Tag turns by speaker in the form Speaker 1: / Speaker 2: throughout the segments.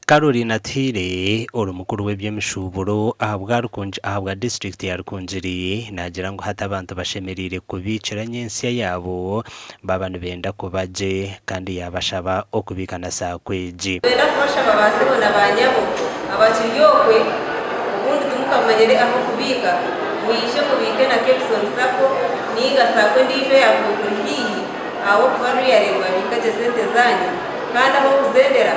Speaker 1: Carolina Tire urumukuru w'ebyemishuburo ahabwa district ya Rukungiri nagira ngo hata abantu bashemerire kubikira nyensya yaabo babantu benda kubaje kandi yabashaba okubikana saa kweji
Speaker 2: benda kubashaba basebona banyabo abakiriyokwe ubundi tumukamanyere aho kubika muyishe kubike na Kepson Sako niga saa kwe ndive yako kurihi aho kubaru yareba bikaje sente zanyu kandi aho kuzendera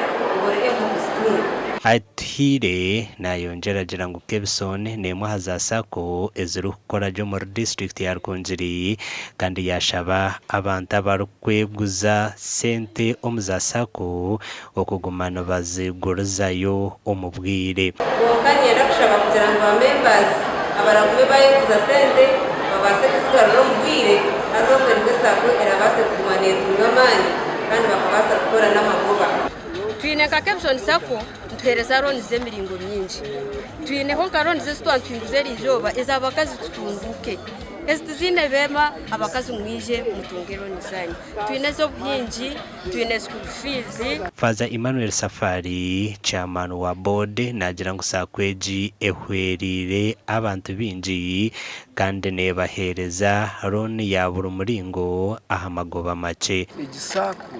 Speaker 1: Atire nayongeragira ngo Kepson nemwe hazasako ezuru kukora jo muri district ya Rukungiri kandi yashaba abantu abarukweguza sente omuzasako okugumana baziguruzayo omubwire
Speaker 2: kandi yenda kushaba kugira ngo members abarakume bayeguza sente babase kuzigarura omubwire azokwerwe sako erabase kumanetuma amani kandi bakabasa gukora n'amagoba
Speaker 3: twine ka Kepson Sako ntereza roni z'emiringo myinshi twine ho karoni z'itwantunguze rijoba ezabakazi tutunguke ezizine bema abakazi mwije mutungero nizanye twine zo byinji twine school fees.
Speaker 1: Father Emmanuel Safari chairman wa board nagira ngo sakweji ehwerire abantu binji kandi nebahereza roni ya buri muringo ahamagoba make
Speaker 4: igisako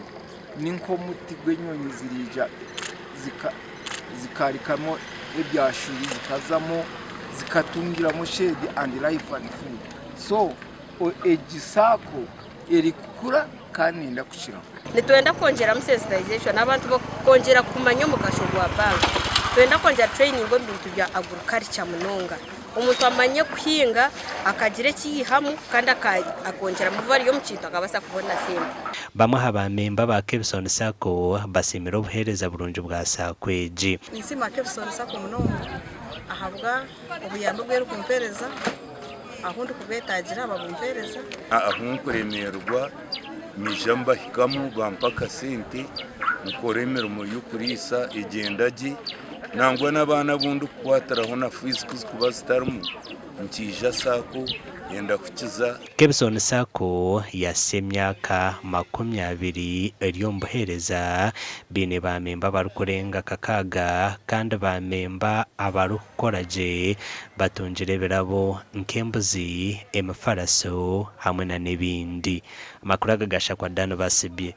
Speaker 4: ninko muti gwenyonyi zirija zikarikamo ebyashuri zikazamo zikatungiramo shade and life and food so egisako eri kukura kandi nda kushira
Speaker 3: nitwenda kongera sensitization abantu bakongera kumanya umugasho gwa bank twenda kongera training ngo bintu bya agriculture munonga umuntu amanye kuhinga akagire kiyihamu kandi akongera muvari yo mucinto akabasa kubona sembe
Speaker 1: bamwe habamemba ba Kepson Sako basimira obuhereza burunju bwa sakweji
Speaker 5: insima Kepson Sako munonga ahabwa obuyambo bwe rukumpereza ahundi kubetagira babumpereza
Speaker 6: ahunkuremerwa mijamba hikamu bampaka sente mukoremera mu yukurisa igendaji nangwa n'abana bundu kwataraho na fees kubazitarmu nkija Sako yenda kukiza
Speaker 1: Kepson Sako yasemyaka 20 eryombuhereza bine bamemba barukurenga kakaga kandi bamemba abarukoraje batungire berabo nkembuzi emfaraso hamwe na nebindi makuru agagasha kwa dano basibye